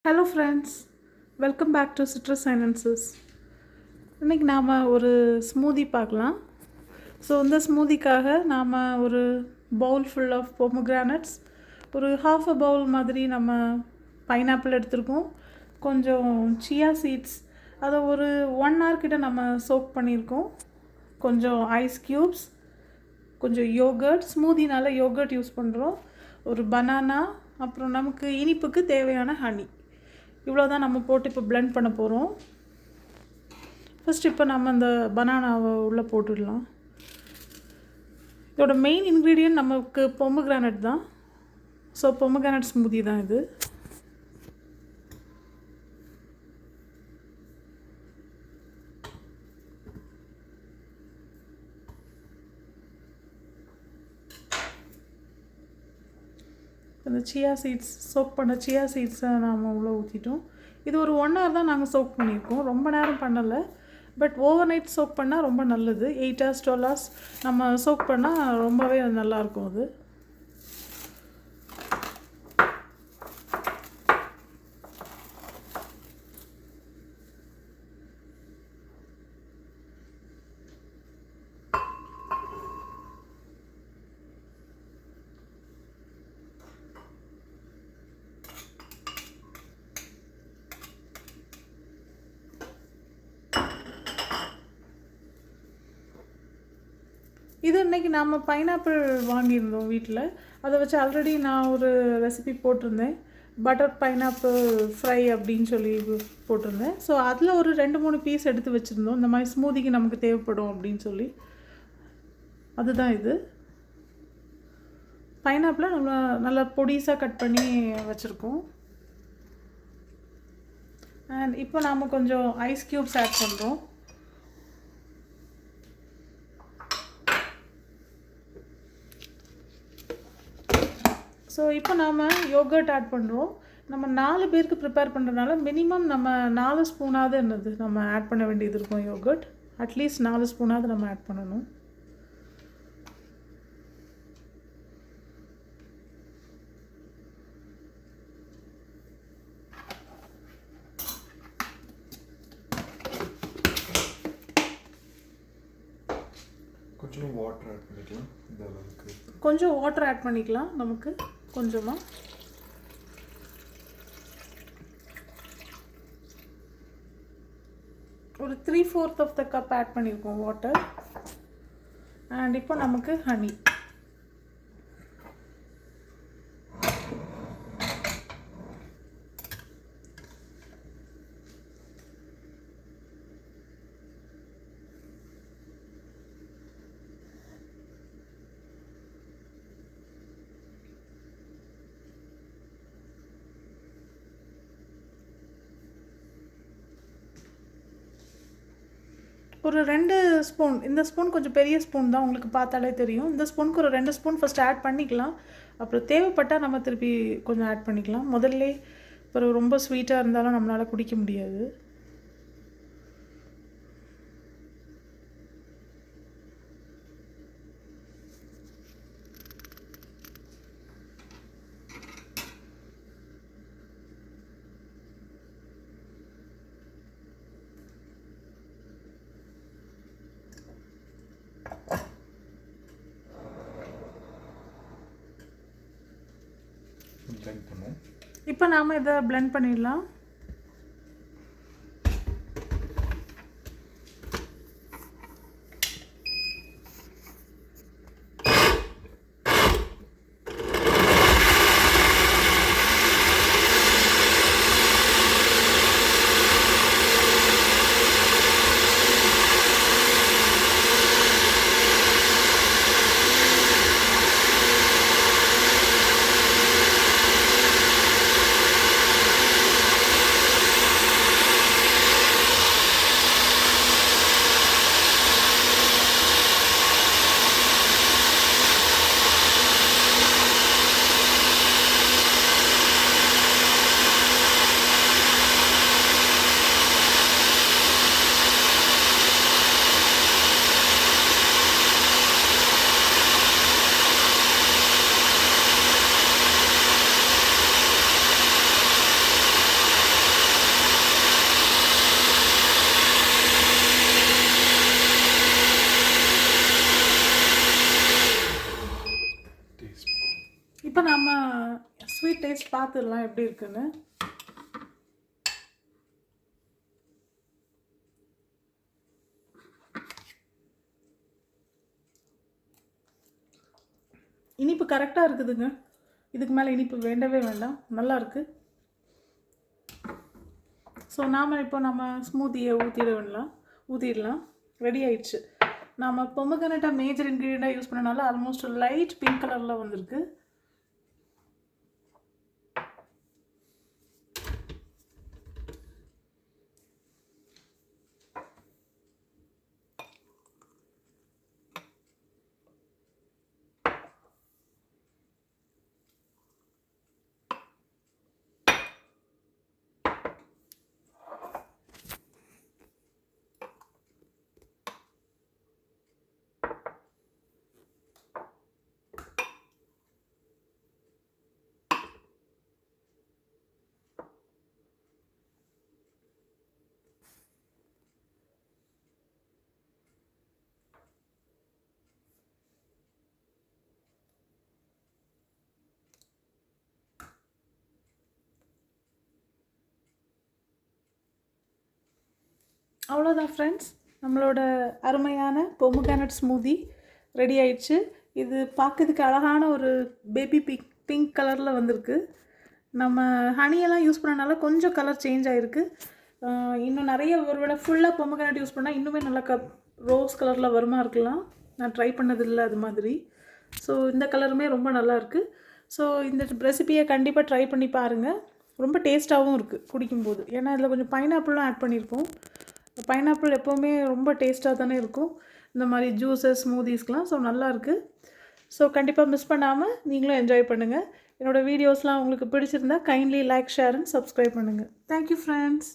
Hello friends, welcome back to Citrus Silences. இன்றைக்கி நாம் ஒரு ஸ்மூதி பார்க்கலாம். ஸோ இந்த ஸ்மூதிக்காக நாம் ஒரு பவுல் ஃபுல் ஆஃப் பொமோகிரானட்ஸ், ஒரு ஹாஃப் அ பவுல் மாதிரி நம்ம பைனாப்பிள் எடுத்துருக்கோம், கொஞ்சம் சியா சீட்ஸ், அதை ஒரு 1 hour கிட்ட நம்ம சோக் பண்ணியிருக்கோம், கொஞ்சம் ஐஸ் க்யூப்ஸ், கொஞ்சம் யோகர்ட், ஸ்மூதினால் யோகர்ட் யூஸ் பண்ணுறோம், ஒரு பனானா, அப்புறம் நமக்கு இனிப்புக்கு தேவையான ஹனி. இவ்வளோ தான் நம்ம போட்டு இப்போ பிளெண்ட் பண்ண போகிறோம். ஃபஸ்ட் இப்போ நம்ம இந்த பனானாவை உள்ளே போட்டுடலாம். இதோட மெயின் இன்க்ரீடியன்ட் நமக்கு பொமோகிரானட் தான். ஸோ பொமோகிரானட் ஸ்மூதி தான் இது. இந்த சியா சீட்ஸ், சோக் பண்ண சியா சீட்ஸை நாம் உள்ளே ஊற்றிட்டோம். இது ஒரு 1 hour தான் நாங்கள் சோக் பண்ணியிருக்கோம், ரொம்ப நேரம் பண்ணலை. பட் ஓவர் நைட் சோக் பண்ணால் ரொம்ப நல்லது. 8 hours 12 hours நம்ம சோக் பண்ணால் ரொம்பவே நல்லாயிருக்கும் அது. இது இன்றைக்கி நாம் பைனாப்பிள் வாங்கியிருந்தோம் வீட்டில். அதை வச்சு ஆல்ரெடி நான் ஒரு ரெசிபி போட்டிருந்தேன், பட்டர் பைனாப்பிள் ஃப்ரை அப்படின்னு சொல்லி போட்டிருந்தேன். ஸோ அதில் ஒரு 2-3 பீஸ் எடுத்து வச்சுருந்தோம், இந்த மாதிரி ஸ்மூதிக்கு நமக்கு தேவைப்படும் அப்படின்னு சொல்லி. அதுதான் இது. பைனாப்பிளை நம்ம நல்லா பொடிசாக கட் பண்ணி வச்சுருக்கோம். அண்ட் இப்போ நாம் கொஞ்சம் ஐஸ் க்யூப்ஸ் ஆட் பண்ணுறோம். ஸோ இப்போ நாம் யோகர்ட் ஆட் பண்ணுறோம். நம்ம 4 பேருக்கு ப்ரிப்பேர் பண்ணுறதுனால மினிமம் நம்ம 4 ஸ்பூனாவது என்னது நம்ம ஆட் பண்ண வேண்டியது இருக்கும். யோகர்ட் அட்லீஸ்ட் 4 ஸ்பூனாவது நம்ம ஆட் பண்ணணும். கொஞ்சம் வாட்டர் ஆட் பண்ணிக்கலாம். இந்த அளவுக்கு கொஞ்சம் வாட்டர் ஆட் பண்ணிக்கலாம். நமக்கு கொஞ்சமாக ஒரு 3/4 ஆஃப் த கப் ஆட் பண்ணியிருக்கோம் வாட்டர். அண்ட் இப்போ நமக்கு ஹனி. ஒரு 2 ஸ்பூன், இந்த ஸ்பூன் கொஞ்சம் பெரிய ஸ்பூன் தான், உங்களுக்கு பார்த்தாலே தெரியும். இந்த ஸ்பூனுக்கு ஒரு 2 ஸ்பூன் ஃபஸ்ட் ஆட் பண்ணிக்கலாம். அப்புறம் தேவைப்பட்டால் நம்ம திருப்பி கொஞ்சம் ஆட் பண்ணிக்கலாம். முதல்ல அப்புறம் ரொம்ப ஸ்வீட்டாக இருந்தாலும் நம்மளால் குடிக்க முடியாது. பிளெண்ட் பண்ணுவோம். இப்போ நாம் இதை பிளெண்ட் பண்ணிடலாம். பார்த்துடலாம் எப்படி இருக்குன்னு. இனிப்பு கரெக்டாக இருக்குதுங்க. இதுக்கு மேலே இனிப்பு வேண்டவே வேண்டாம், நல்லா இருக்குது. ஸோ நாம் இப்போ நம்ம ஸ்மூத்தியை ஊற்றிடலாம். ரெடி ஆயிடுச்சு. நாம் பொமக்ரனேட்டை மேஜர் இன்க்ரீடியண்ட்டாக யூஸ் பண்ணனால ஆல்மோஸ்ட் லைட் பிங்க் கலரில் வந்திருக்கு. அவ்வளோதான் ஃப்ரெண்ட்ஸ், நம்மளோட அருமையான பொமக்ரானட் ஸ்மூதி ரெடி ஆயிடுச்சு. இது பார்க்கறதுக்கு அழகான ஒரு பேபி பிங்க் கலரில் வந்திருக்கு. நம்ம ஹனியெல்லாம் யூஸ் பண்ணனால கொஞ்சம் கலர் சேஞ்ச் ஆகிருக்கு. இன்னும் நிறைய ஒருவேளை ஃபுல்லாக பொமக்ரானட் யூஸ் பண்ணால் இன்னுமே நல்லா ரோஸ் கலரில் வருமா இருக்கலாம். நான் ட்ரை பண்ணதில்லை அது மாதிரி. ஸோ இந்த கலருமே ரொம்ப நல்லாயிருக்கு. ஸோ இந்த ரெசிபியை கண்டிப்பாக ட்ரை பண்ணி பாருங்கள். ரொம்ப டேஸ்ட்டாகவும் இருக்குது குடிக்கும்போது. ஏன்னா இதில் கொஞ்சம் பைனாப்பிளும் ஆட் பண்ணியிருக்கோம். பைனாப்பிள் எப்போவுமே ரொம்ப டேஸ்ட்டாக தானே இருக்கும் இந்த மாதிரி ஜூஸஸ் ஸ்மூதிஸ்க்கெலாம். ஸோ நல்லாயிருக்கு. ஸோ கண்டிப்பாக மிஸ் பண்ணாமல் நீங்களும் என்ஜாய் பண்ணுங்கள். என்னோடய வீடியோஸ்லாம் உங்களுக்கு பிடிச்சிருந்தா kindly like, share and subscribe பண்ணுங்கள். Thank you friends.